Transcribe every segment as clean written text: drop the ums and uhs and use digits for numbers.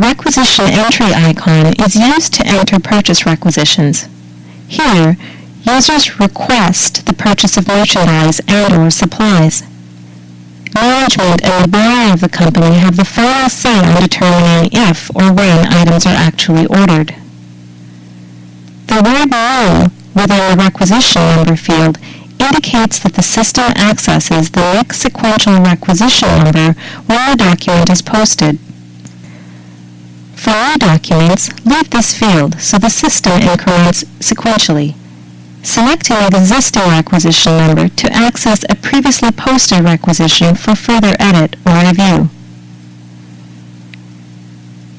requisition entry icon is used to enter purchase requisitions. Here, users request the purchase of merchandise and/or supplies. Management and the buyer of the company have the final say on determining if or when items are actually ordered. The word "new" within the requisition number field indicates that the system accesses the next sequential requisition number when the document is posted. For new documents, leave this field so the system increments sequentially. Selecting an existing requisition number to access a previously posted requisition for further edit or review.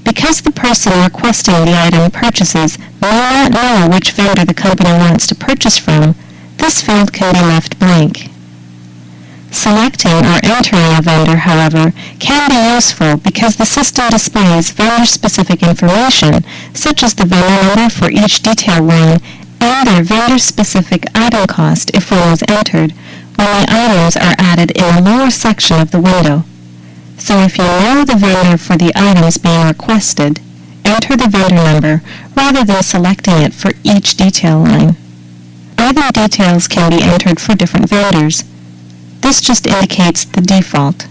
Because the person requesting the item purchases may not know which vendor the company wants to purchase from, this field can be left blank. Selecting or entering a vendor, however, can be useful because the system displays vendor-specific information, such as the vendor number for each detail line and their vendor-specific item cost if one is entered, when the items are added in the lower section of the window. So if you know the vendor for the items being requested, enter the vendor number rather than selecting it for each detail line. Other details can be entered for different vendors. This just indicates the default.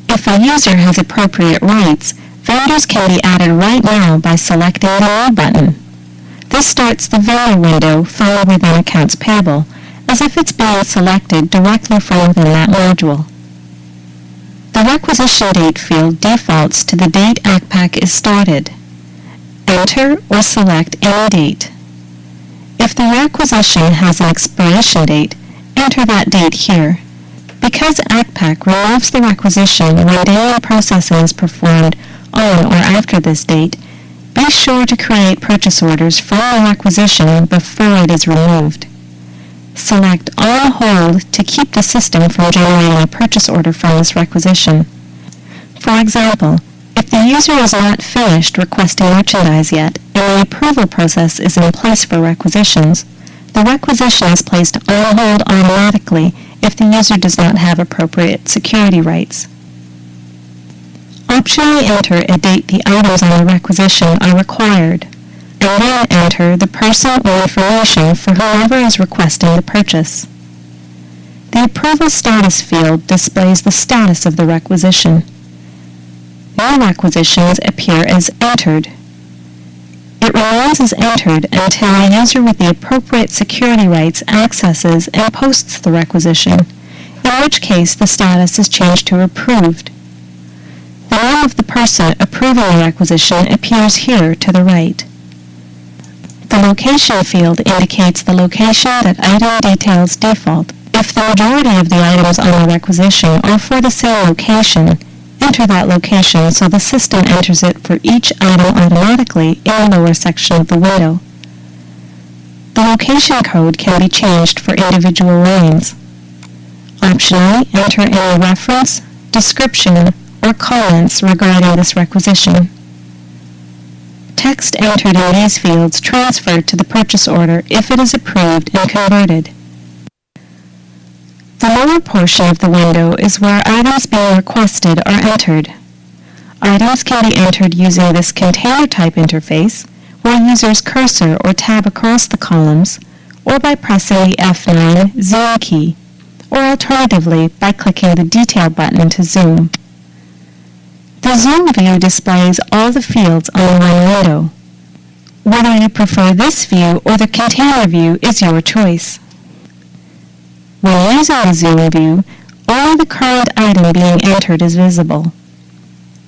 If a user has appropriate rights, vendors can be added right now by selecting the New button. This starts the vendor window found within Accounts Payable, as if it's being selected directly from within that module. The requisition date field defaults to the date Accpac is started. Enter or select any date. If the requisition has an expiration date, enter that date here. Because Accpac removes the requisition when daily processing is performed on or after this date, be sure to create purchase orders from the requisition before it is removed. Select On Hold to keep the system from generating a purchase order from this requisition. For example, if the user is not finished requesting merchandise yet and the approval process is in place for requisitions, the requisition is placed on hold automatically if the user does not have appropriate security rights. Optionally enter a date the items on the requisition are required, and then enter the person or information for whoever is requesting the purchase. The Approval Status field displays the status of the requisition. New requisitions appear as entered. It remains as entered until a user with the appropriate security rights accesses and posts the requisition, in which case the status is changed to approved. The name of the person approving the requisition appears here to the right. The Location field indicates the location that item details default. If the majority of the items on the requisition are for the same location, enter that location so the system enters it for each item automatically in the lower section of the window. The location code can be changed for individual lines. Optionally, enter any reference, description, or comments regarding this requisition. Text entered in these fields transferred to the purchase order if it is approved and converted. The lower portion of the window is where items being requested are entered. Items can be entered using this container type interface, where users cursor or tab across the columns, or by pressing the F9 Zoom key, or alternatively by clicking the Detail button to zoom. The Zoom view displays all the fields on one window. Whether you prefer this view or the container view is your choice. When using the Zoom view, only the current item being entered is visible.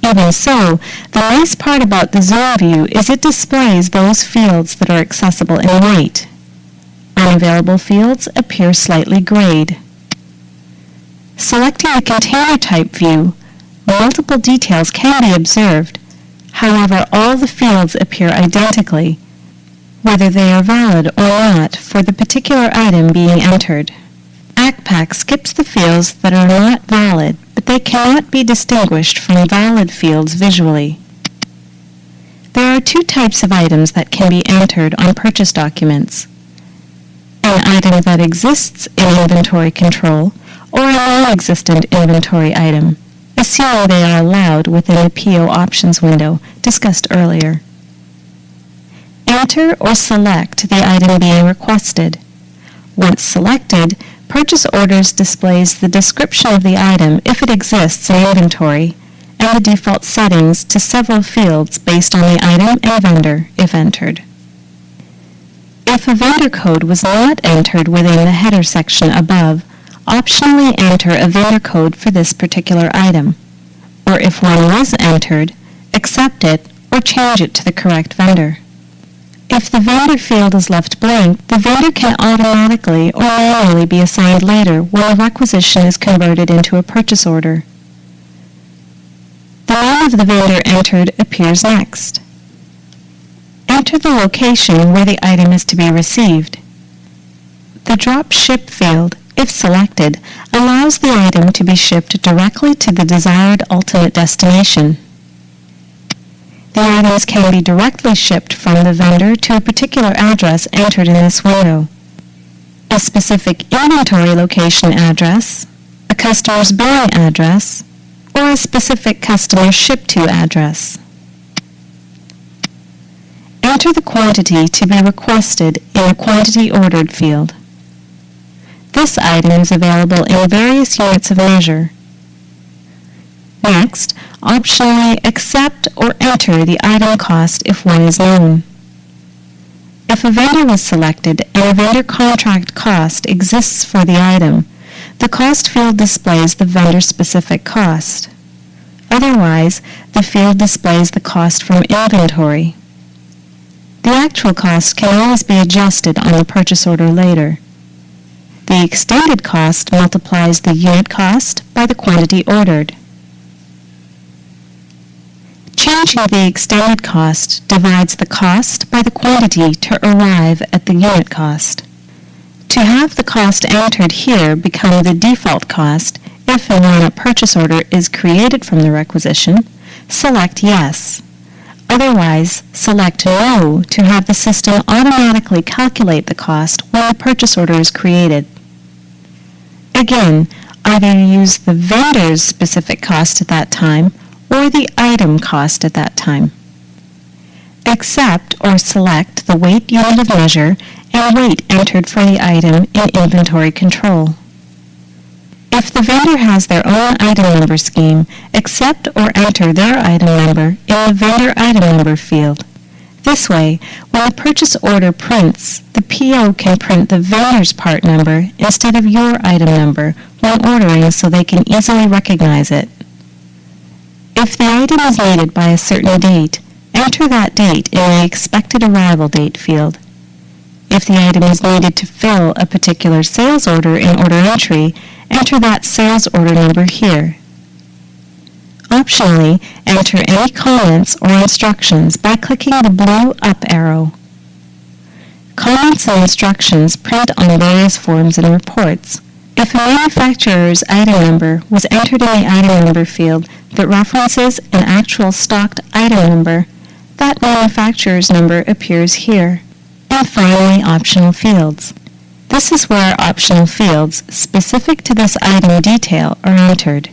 Even so, the nice part about the Zoom view is it displays those fields that are accessible in white. Unavailable fields appear slightly grayed. Selecting the container type view, multiple details can be observed. However, all the fields appear identically, whether they are valid or not for the particular item being entered. Accpac skips the fields that are not valid, but they cannot be distinguished from valid fields visually. There are two types of items that can be entered on purchase documents: an item that exists in inventory control or a non-existent inventory item. assuming they are allowed within the PO options window discussed earlier. Enter or select the item being requested. Once selected, Purchase Orders displays the description of the item if it exists in inventory, and the default settings to several fields based on the item and vendor, if entered. If a vendor code was not entered within the header section above, optionally enter a vendor code for this particular item, or if one was entered, accept it or change it to the correct vendor. If the vendor field is left blank, the vendor can automatically or manually be assigned later when a requisition is converted into a purchase order. The name of the vendor entered appears next. Enter the location where the item is to be received. The Drop Ship field, if selected, allows the item to be shipped directly to the desired ultimate destination. The items can be directly shipped from the vendor to a particular address entered in this window. A specific inventory location address, a customer's billing address, or a specific customer ship-to address. Enter the quantity to be requested in the Quantity Ordered field. This item is available in various units of measure. Next, optionally accept or enter the item cost if one is known. If a vendor was selected and a vendor contract cost exists for the item, the cost field displays the vendor-specific cost. Otherwise, the field displays the cost from inventory. The actual cost can always be adjusted on the purchase order later. The extended cost multiplies the unit cost by the quantity ordered. Changing the extended cost divides the cost by the quantity to arrive at the unit cost. To have the cost entered here become the default cost, if and when a purchase order is created from the requisition, select Yes. Otherwise, select No to have the system automatically calculate the cost when the purchase order is created. Again, either use the vendor's specific cost at that time or the item cost at that time. Accept or select the weight unit of measure and weight entered for the item in inventory control. If the vendor has their own item number scheme, accept or enter their item number in the vendor item number field. This way, when the purchase order prints, the PO can print the vendor's part number instead of your item number when ordering so they can easily recognize it. If the item is needed by a certain date, enter that date in the Expected Arrival Date field. If the item is needed to fill a particular sales order in order entry, enter that sales order number here. Optionally, enter any comments or instructions by clicking the blue up arrow. Comments and instructions print on various forms and reports. If a manufacturer's item number was entered in the item number field that references an actual stocked item number, that manufacturer's number appears here. And finally, optional fields. This is where optional fields specific to this item detail are entered.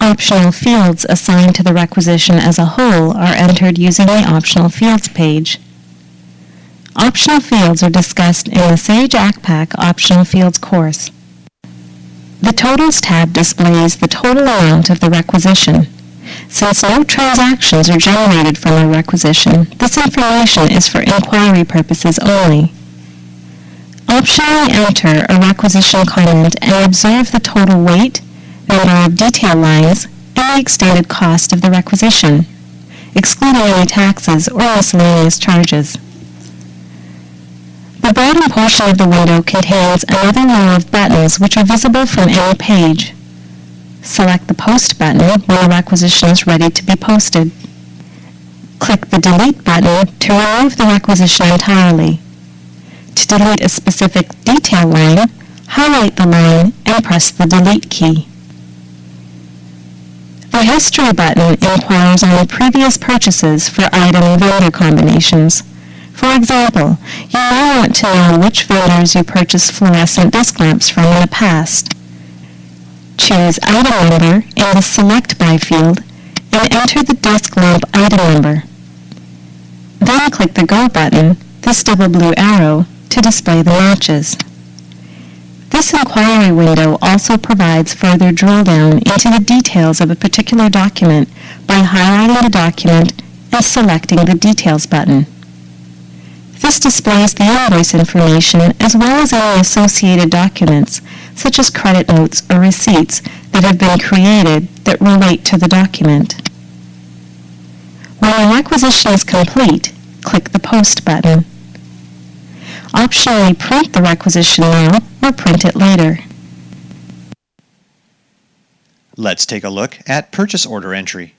Optional fields assigned to the requisition as a whole are entered using the Optional Fields page. Optional fields are discussed in the Sage Accpac Optional Fields course. The Totals tab displays the total amount of the requisition. Since no transactions are generated from a requisition, this information is for inquiry purposes only. Optionally enter a requisition comment and observe the total weight, number of detail lines, and the extended cost of the requisition, excluding any taxes or miscellaneous charges. The bottom portion of the window contains another row of buttons which are visible from any page. Select the Post button when the requisition is ready to be posted. Click the Delete button to remove the requisition entirely. To delete a specific detail line, highlight the line and press the Delete key. The History button inquires on previous purchases for item and vendor combinations. For example, you may want to know which vendors you purchased fluorescent disc lamps from in the past. Choose Item Number in the Select By field and enter the desk lamp item number. Then click the Go button, this double blue arrow, to display the matches. This inquiry window also provides further drill down into the details of a particular document by highlighting the document and selecting the Details button. This displays the invoice information as well as any associated documents, such as credit notes or receipts that have been created that relate to the document. When the requisition is complete, click the Post button. Optionally print the requisition now or print it later. Let's take a look at purchase order entry.